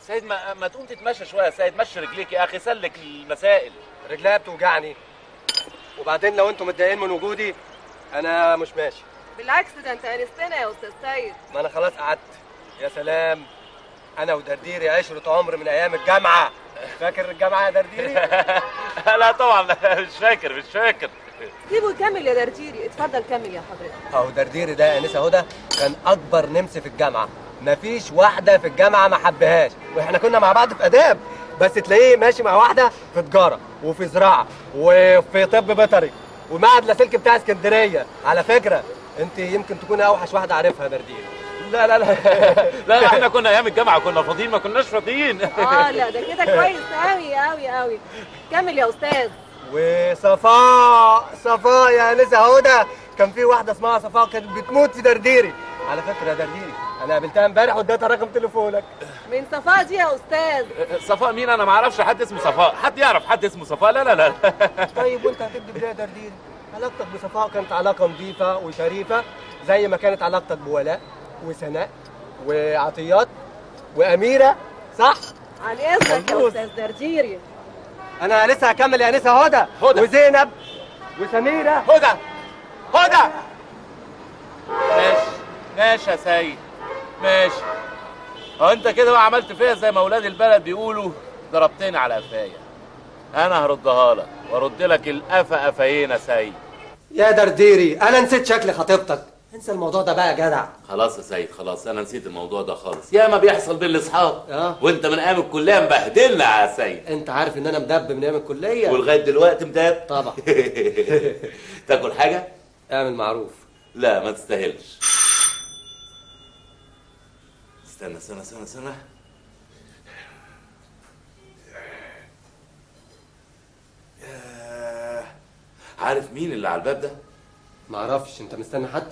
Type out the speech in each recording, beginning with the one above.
سيد ما تقوم تتمشى شويه يا سيد، مشي رجليك يا اخي، سلك المسائل. رجليا بتوجعني، وبعدين لو انتم متضايقين من وجودي انا مش ماشي. بالعكس ده انت انستنا يا استاذ سيد. ما انا خلاص قعدت. يا سلام، انا ودرديري عشرة عمر من ايام الجامعه. فاكر الجامعه يا درديري؟ لا طبعا لا، مش فاكر. سيبه يكمل يا درديري، اتفضل كمل يا حضرتك. اهو درديري ده يا انسه هدى كان اكبر نمس في الجامعه، مفيش واحده في الجامعه ما حبهاش، واحنا كنا مع بعض في اداب، بس تلاقيه ماشي مع واحده في تجاره وفي زراعه وفي طب بيطري ومعهد لاسلكي بتاع اسكندريه. على فكره انت يمكن تكوني اوحش واحده عارفها يا درديري. لا احنا كنا ايام الجامعه كنا فاضيين، ما كناش فاضيين. لا ده كده كويس قوي قوي قوي. كمل يا استاذ. صفاء يا انسه هدى، كان في واحده اسمها صفاء كانت بتموت في درديري. على فكره يا درديري انا قابلتها امبارح واديتها رقم تليفونك. من صفاء دي يا استاذ؟ صفاء مين؟ انا ما اعرفش حد اسمه صفاء. حد يعرف حد اسمه صفاء؟ لا. طيب وانت هتكذب ليه يا درديري؟ علاقتك بصفاء كانت علاقه نظيفه وشريفه زي ما كانت علاقتك بولاء وسناء وعطيات واميره، صح؟ على اذنك يا استاذ درديري. انا لسه هكمل يا انسه هدى وزينب وسميره. هدى ماشي يا سيد، ماشي. هو انت كده بقى عملت فيا زي ما اولاد البلد بيقولوا، ضربتني على قفايا. انا هردها لك وارد لك القفا قفايين يا سيد. يا درديري انا نسيت شكل خطيبتك، انسى الموضوع ده بقى يا جدع. خلاص يا سيد خلاص، انا نسيت الموضوع ده خالص. يا ما بيحصل بين الاصحاب. وانت من ايام الكليه مبهدلنا يا سيد. انت عارف ان انا مدب من ايام الكليه ولغايه دلوقتي مدب طبعا. تاكل حاجه؟ اعمل معروف. لا ما تستاهلش. استنى. عارف مين اللي على الباب ده؟ معرفش. انت مستني حد؟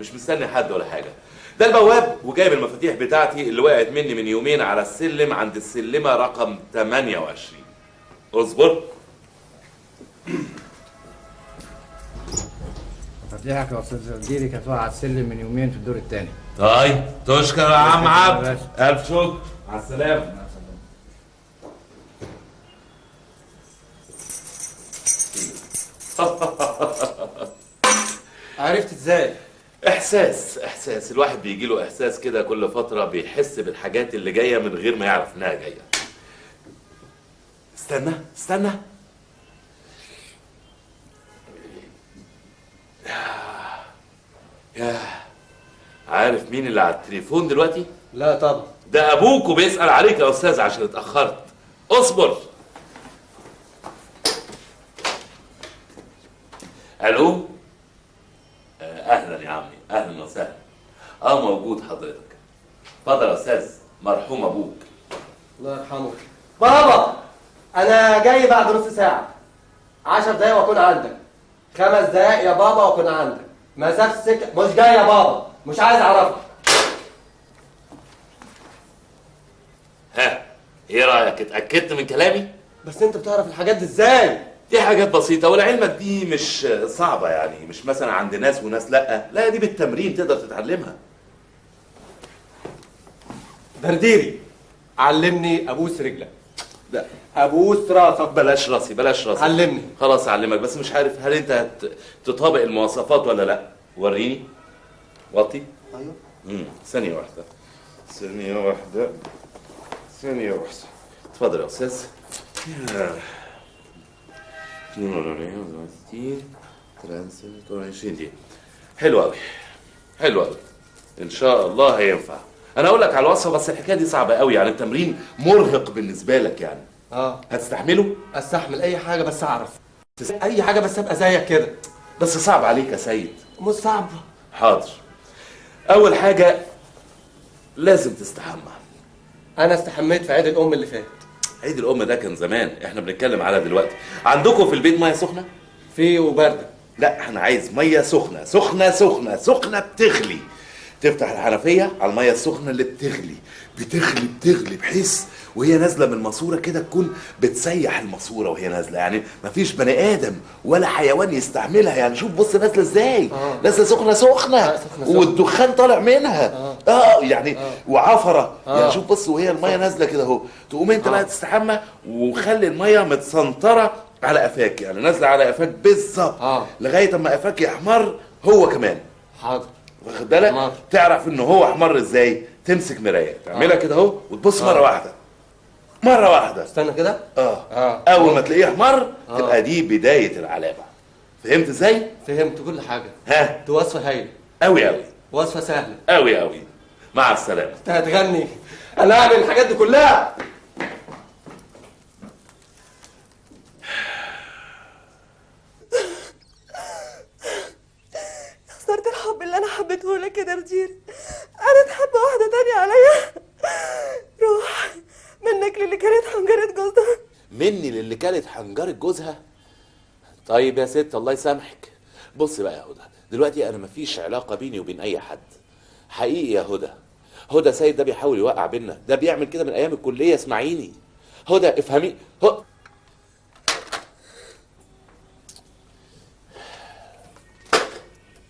مش مستني حد ولا حاجه، ده البواب وجايب المفاتيح بتاعتي اللي وقعت مني من يومين على السلم عند السلمه رقم 28. اصبر. مفاتيحك يا استاذ درديري كانت واقعه على السلم من يومين في الدور الثاني. طيب تشكر يا عم عبد، الف شكر، مع السلامه. عرفت ازاي؟ احساس الواحد بيجي له احساس كده كل فتره، بيحس بالحاجات اللي جايه من غير ما يعرف انها جايه. استنى يا عارف مين اللي على التليفون دلوقتي؟ لا طبعا. ده ابوك وبيسأل عليك يا استاذ عشان اتأخرت. اصبر. الو. اهلا يا عمي، اهلا وسهلا. موجود حضرتك. اتفضل يا استاذ، مرحوم ابوك. الله يرحمه. بابا انا جاي بعد نص ساعه، 10 دقايق واكون عندك. 5 دقايق يا بابا واكون عندك. مسافه السكه مش جاي يا بابا، مش عايز اعرفك. ها ايه رايك؟ اتاكدت من كلامي؟ بس انت بتعرف الحاجات دي ازاي؟ دي حاجات بسيطه، ولعلمك دي مش صعبه يعني، مش مثلا عند ناس وناس لا دي بالتمرين تقدر تتعلمها. درديري علمني ابوس رجلك. لا ابوس راسك. بلاش راسي. علمني. خلاص اعلمك، بس مش عارف هل انت تطابق المواصفات ولا لا. وريني. وطي. ايوه. ثانيه واحده. اتفضل يا استاذ. 23 دي حلو قوي ان شاء الله هينفع. انا اقول لك على الوصفه، بس الحكايه دي صعبه قوي يعني، التمرين مرهق بالنسبه لك يعني. هتستحمله؟ استحمل اي حاجه بس اعرف اي حاجه، بس ابقى زيك كده. بس صعب عليك يا سيد. مش صعب. حاضر. اول حاجه لازم تستحمى. انا استحميت في عيد الام اللي فات. عيد الام ده كان زمان، احنا بنتكلم على دلوقتي. عندكم في البيت ميه سخنه؟ في وبارده. لا انا عايز ميه سخنه بتغلي. تفتح الحنفيه على الميه السخنه اللي بتغلي بحيث وهي نازله من الماسوره كده تكون بتسيح الماسوره وهي نازله، يعني مفيش بني ادم ولا حيوان يستعملها يعني. شوف بص نازله ازاي. نازله سخنه والدخان طالع منها. يعني وعفره. يعني شوف بص، وهي الميه نازله كده اهو، تقوم انت بقى تستحمى وخلي الميه متسنطره على قفاك، يعني نازله على قفاك بالظبط لغايه اما قفاك يحمر هو كمان. حاضر. واخد بالك؟ تعرف ان هو احمر ازاي؟ تمسك مرايه تعملها كده اهو وتبص مره واحده، مره واحده. استنى كده. اول ما تلاقيه احمر تبقى دي بدايه العلامه. فهمت ازاي؟ فهمت كل حاجه. ها؟ دي وصفه هايله قوي قوي، وصفه سهله قوي قوي. مع السلامه. انت هتغني، انا اعمل الحاجات دي كلها. خسرت الحب اللي انا حبيته لك يا دردير. انا تحب واحده تانية عليا؟ روح منك للي كانت حنجره جوزها. مني للي كانت حنجره جوزها؟ طيب يا ست الله يسامحك. بص بقى يا هدى، دلوقتي انا مفيش علاقه بيني وبين اي حد حقيقي يا هدى. هدى سيد ده بيحاول يوقع بينا، ده بيعمل كده من ايام الكليه. اسمعيني هدى، افهمي.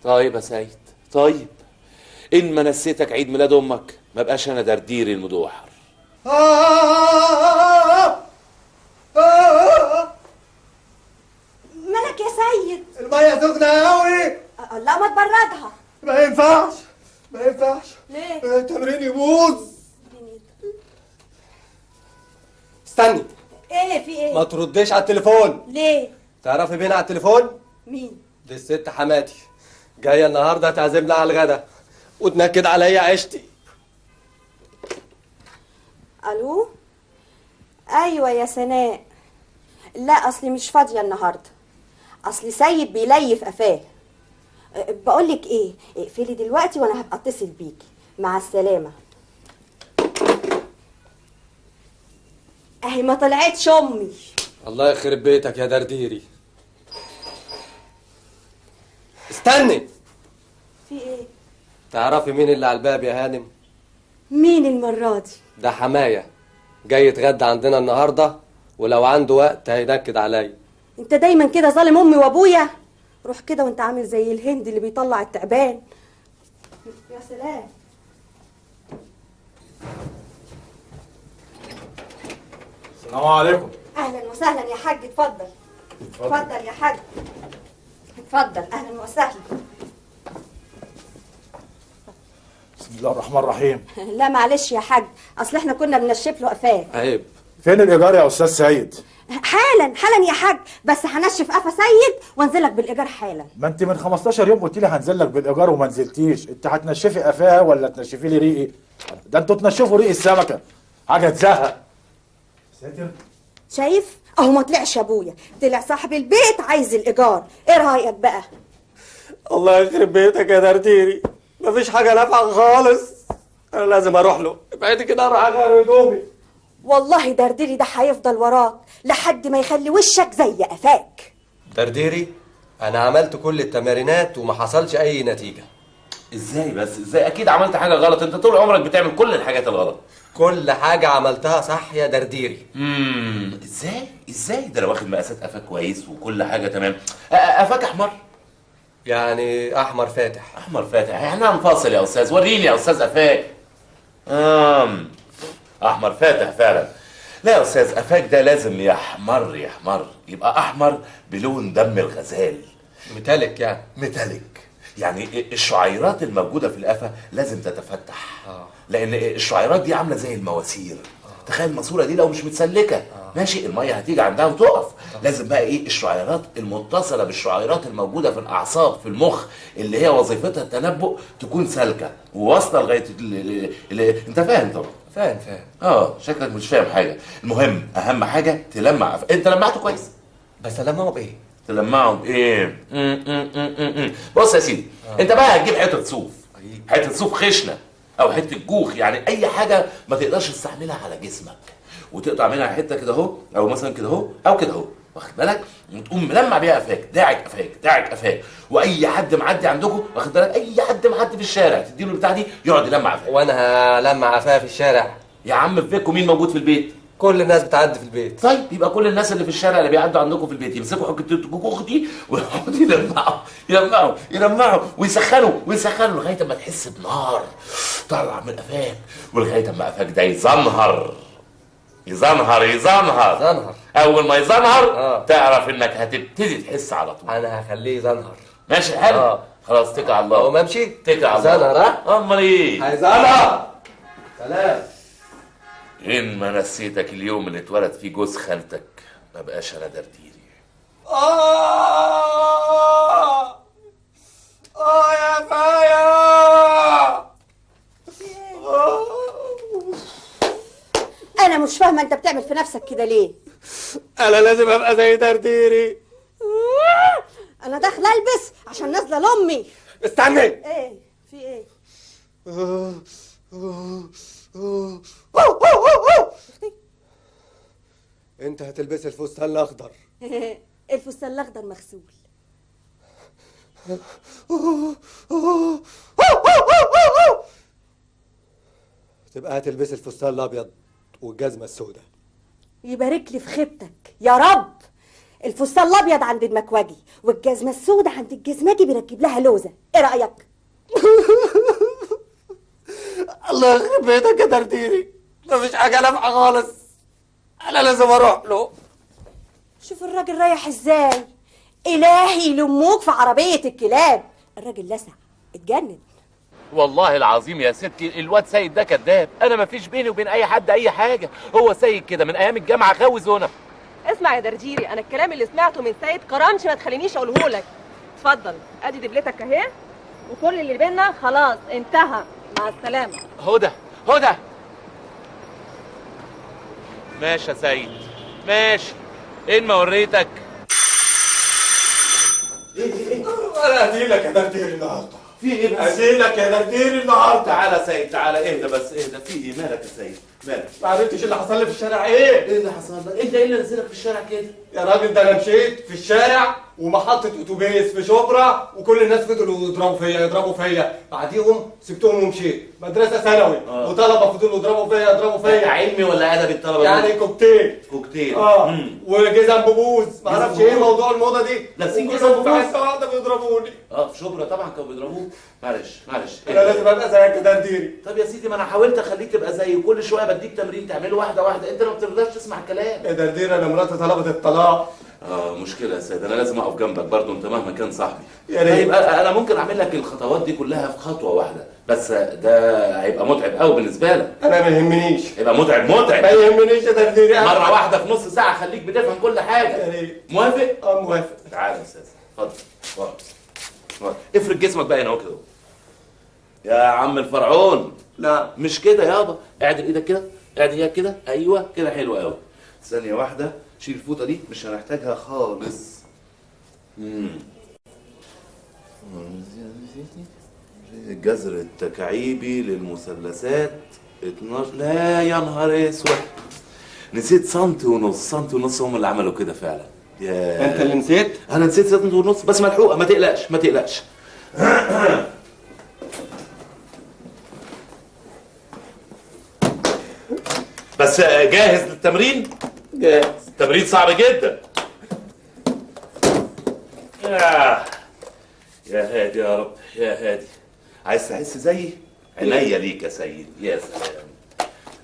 طيب يا سيد، طيب ان ما نسيتك عيد ميلاد امك ما بقاش انا درديري المدوحر. مالك يا سيد؟ المية سخنة قوي. لا ما تبردها. ما ينفعش ما ينفعش. ليه؟ التمرين يبوظ. استني. ايه في ايه؟ ما ترديش على التليفون. ليه؟ تعرفي مين على التليفون؟ مين؟ دي الست حماتي، جايه النهارده تعزمنا على الغدا وتنكد عليا عيشتي. الو؟ ايوه يا سناء. لا اصلي مش فاضيه النهارده، اصلي سيد بيليف قفاه. بقولك ايه، اقفلي دلوقتي وانا هبقى اتصل بيكي. مع السلامه. اهي ما طلعتش امي. الله يخرب بيتك يا درديري. استني. في ايه؟ تعرفي مين اللي على الباب يا هانم؟ مين المره دي؟ ده حماية، جاي يتغدى عندنا النهارده ولو عنده وقت هينكد عليا. انت دايما كده ظالم امي وابويا. روح كده وانت عامل زي الهند اللي بيطلع التعبان. يا سلام. السلام عليكم. اهلا وسهلا يا حاج، اتفضل. اتفضل يا حاج، اتفضل. اهلا وسهلا. بسم الله الرحمن الرحيم. لا معلش يا حاج، اصل احنا كنا بنشف له قفاه. عيب. فين الايجار يا استاذ سيد؟ حالا يا حاج، بس هنشف قفا سيد وانزلك بالايجار حالا. ما انت من 15 يوم قلت لي هنزل لك بالايجار وما نزلتيش. انت هتنشفي قفاها ولا تنشفي لي ريقي؟ ده انتوا تنشفوا ريق السمكه، حاجه تزهق. ساتر. شايف اهو ما طلعش ابويا، طلع صاحب البيت عايز الايجار. ايه رايك بقى؟ الله يخرب بيتك يا درديري، مفيش حاجه نافعه خالص. انا لازم اروح له. ابعدي كده اروح اغير هدومي. والله درديري ده هيفضل وراك لحد ما يخلي وشك زي قفاك. درديري، انا عملت كل التمارينات وما حصلش اي نتيجه. ازاي بس؟ ازاي؟ اكيد عملت حاجه غلط. انت طول عمرك بتعمل كل الحاجات الغلط. كل حاجه عملتها صح يا درديري. ازاي ده انا واخد مقاسات قفاك كويس وكل حاجه تمام. قفاك احمر، يعني احمر فاتح. احمر فاتح. احنا هنفاصل يا استاذ، وريني يا استاذ قفاك. احمر فاتح فعلا. لا يا استاذ، قفاك ده لازم يحمر يبقى احمر بلون دم الغزال. متلك يعني. متلك يعني الشعيرات الموجوده في القفا لازم تتفتح. لان الشعيرات دي عامله زي المواسير. تخيل الماسوره دي لو مش متسلكه ماشي، الميه هتيجي عندها وتقف. لازم بقى ايه؟ الشعيرات المتصله بالشعيرات الموجوده في الاعصاب في المخ اللي هي وظيفتها التنبؤ تكون سالكه وواصله لغايه انت فاهم طبعا. فاهم. شكلك مش فاهم حاجه. المهم اهم حاجه تلمع. انت لمعته كويس. بس لمعه بايه؟ تلمعه بايه؟ بص يا سيدي، انت بقى هتجيب حته صوف، حته صوف خشنه او حته جوخ، يعني اي حاجه ما تقدرش تستحملها على جسمك، وتقطع منها حته كده اهو، او مثلا كده اهو، او كده اهو، واخد بالك؟ وتقوم ملمع بيها قفاك، داعك قفاك، واي حد معدي عندكم، واخد بالك؟ اي حد معدي في الشارع تديله البتاع دي يقعد يلمع قفاك. وانا هلمع قفاها في الشارع؟ يا عم في بيتكم مين موجود في البيت؟ كل الناس بتعدي في البيت. طيب يبقى كل الناس اللي في الشارع اللي بيعدوا عندكم في البيت يمسكوا حجة اختي ويقعدوا يلمعوا ويسخنوا لغايه ما تحس بنار طالعه من قفاك، ولغايه ما قفاك ده يزنهر. اول ما يزنهر تعرف انك هتبتدي تحس على طول. انا هخليه يزنهر. ماشي حلو. خلاص اتكل على الله. اقوم امشي؟ اتكل على الله. زنهر ها؟ امال ايه؟ هيزنهر. سلام. ان ما نسيتك اليوم اللي اتولد فيه جوز خالتك ما بقاش انا درديري. يا فايا. انا مش فاهمه انت بتعمل في نفسك كده ليه؟ انا لازم ابقى زي درديري. انا داخله البس عشان نازله لامي. استني. ايه في ايه؟ انت هتلبس الفستان الاخضر. الفستان الاخضر مغسول. تبقى هتلبس الفستان الابيض والجزمه السوداء. يبارك لي في خيبتك يا رب. الفستان الابيض عند المكواجي والجزمه السوداء عند الجزماجي بيركب لها لوزه. ايه رايك؟ الله يخرب بيتك يا درديري، مفيش حاجه نافعه خالص. انا لازم اروح له. شوف الراجل رايح ازاي. الهي يلموك في عربيه الكلاب. الراجل لسع اتجنن. والله العظيم يا ستي الواد سيد ده كذاب. انا ما فيش بيني وبين اي حد اي حاجه. هو سيد كده من ايام الجامعه غاوي زونه. اسمع يا درديري، انا الكلام اللي سمعته من سيد كرامش ما تخلينيش اقوله لك. اتفضل ادي دبلتك اهي، وكل اللي بينا خلاص انتهى. مع السلامه. هدى ماشي يا سيد ماشي. ان ما وريتك. انا هديلك يا درديري النهارده. في ايه بس؟ هديلك يا درديري النهارده. تعالى يا سيد تعالى. اهدى بس اهدى. في ايه مالك يا سيد؟ مالك؟ ما عرفتش اللي حصل لي في الشارع ايه؟ ايه اللي حصل لك؟ انت ايه اللي نزلك في الشارع كده؟ يا راجل ده انا مشيت في الشارع ومحطة اتوبيس في شبرا وكل الناس فضلوا يضربوا فيا، بعديهم سبتهم ومشيت. مدرسة ثانوي وطلبة فضلوا يضربوا فيا. علمي ولا ادبي الطلبة؟ يعني كوكتيل. وجزم ببوز، معرفش ايه موضوع الموضة دي. لابسين جزم ببوز؟ في حتة واحدة بيضربوني. في شبرا طبعا كانوا بيضربوه. معلش انا لازم ابقى زيك يا درديري. طب يا سيدي ما انا حاولت اخليك تبقى زي كل شويه بديك تمرين تعمله واحده واحده. انت ما بترضاش تسمع الكلام يا درديري انا مراتي طلبت الطلاق. مشكله يا سيد. انا لازم اقف جنبك برضه انت مهما كان صاحبي. يا ريت. طيب انا ممكن اعمل لك الخطوات دي كلها في خطوه واحده، بس ده هيبقى متعب قوي بالنسبه لك. انا ما يهمنيش. هيبقى متعب ما يهمنيش يا درديري. مره واحده في نص ساعه خليك بتفهم كل حاجه. يا ريت. موافق؟ موافق. تعالى يا استاذ اتفضل. افرد جسمك بقى هنا اهو كده. يا عم الفرعون. لا مش كده يابا. اعدل ايدك كده. اعدل ايدك كده. ايوه كده حلو قوي. ثانيه واحده. شيل الفوطه دي مش هنحتاجها خالص. الجذر التكعيبي للمثلثات 12. لا يا نهار اسود نسيت سنتي ونص هم اللي عملوا كده فعلا. يا انت اللي نسيت؟ انا نسيت سنتي ونص بس ملحوقه. ما تقلقش. بس جاهز للتمرين؟ جاهز. التمرين صعب جدا. يا هادي يا رب يا هادي. عايز تحس زيي؟ عينيا ليك يا سيدي. يا سلام.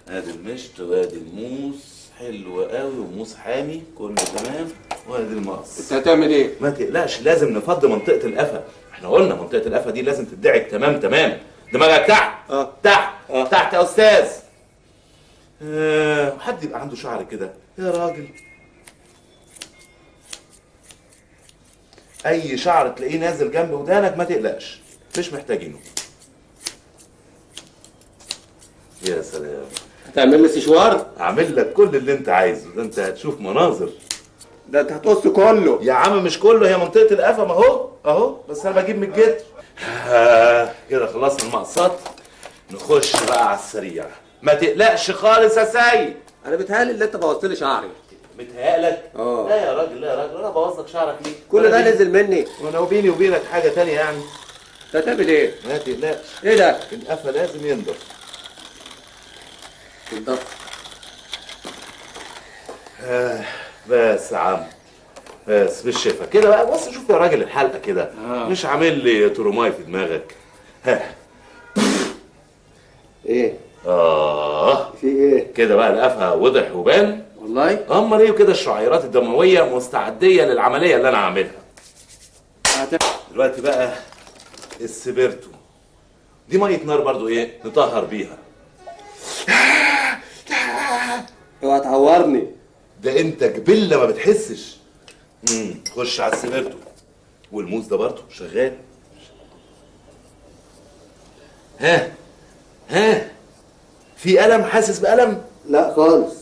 ادي المشط وادي الموس حلو قوي وموس حامي كله تمام وادي المقص. انت هتعمل ايه؟ ما تقلقش لازم نفضي منطقه القفا. احنا قلنا منطقه القفا دي لازم تدعك تمام. دماغك تحت. تحت يا استاذ. حد يبقى عنده شعر كده يا راجل. اي شعر تلاقيه نازل جنب ودانك ما تقلقش مش محتاجينه. يا سلام. هتعمل لي سشوار؟ اعمل لك كل اللي انت عايزه. ده انت هتشوف مناظر. ده انت هتقص كله يا عم. مش كله. هي منطقه القفا ما اهو بس انا بجيب من الجدر. كده خلصنا المقصات. نخش بقى على السريع. ما تقلقش خالص يا سيد. انا بيتهيألي اللي انت بوظت لي شعري. متهيألك؟ لا يا راجل انا بوظلك شعرك ليه؟ كل ده نزل مني. وانا وبيني وبينك حاجه تانية يعني. انت هتعمل ايه؟ ما تقلقش. ايه ده؟ القفا لازم ينضف. بالضبط. بس يا عم، بس بالشفا كده بقى. بص شوف يا راجل الحلقه كده، مش عامل لي تروماي في دماغك. ها ايه في ايه كده بقى القفا وضح وبان. والله؟ امال ايه؟ وكده الشعيرات الدمويه مستعديه للعمليه اللي انا هعملها دلوقتي. بقى السبيرتو دي ميه نار برضو، ايه نطهر بيها. اوعى تعورني. ده انت جبله ما بتحسش. خش على السبيرتو، والموز ده برضو شغال. ها في ألم؟ حاسس بألم؟ لا خالص.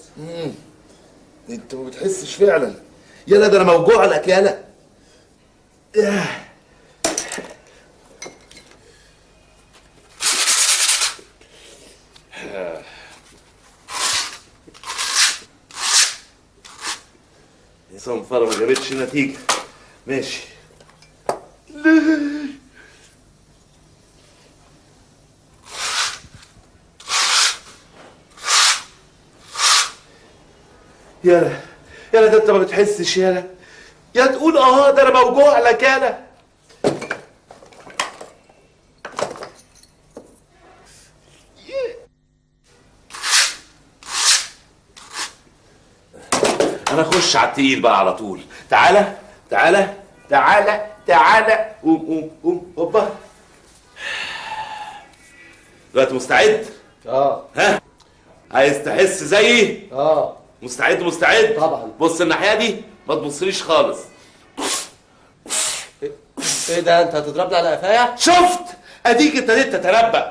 انت ما بتحسش فعلا. يلا ده انا موجوع لك يالا. صنفرة ما جابتش نتيجة. ماشي. يالا ده انت ما بتحسش يالا. يا تقول ده انا موجوع لك يالا. انا اخش على التقيل بقى على طول. تعالى قوم هوبا. دلوقتي مستعد؟ ها عايز تحس زيي؟ مستعد طبعا. بص الناحيه دي، ما تبصليش خالص. ايه ده، انت هتضربني على قفايا؟ شفت؟ اديك ابتديت تتنبأ.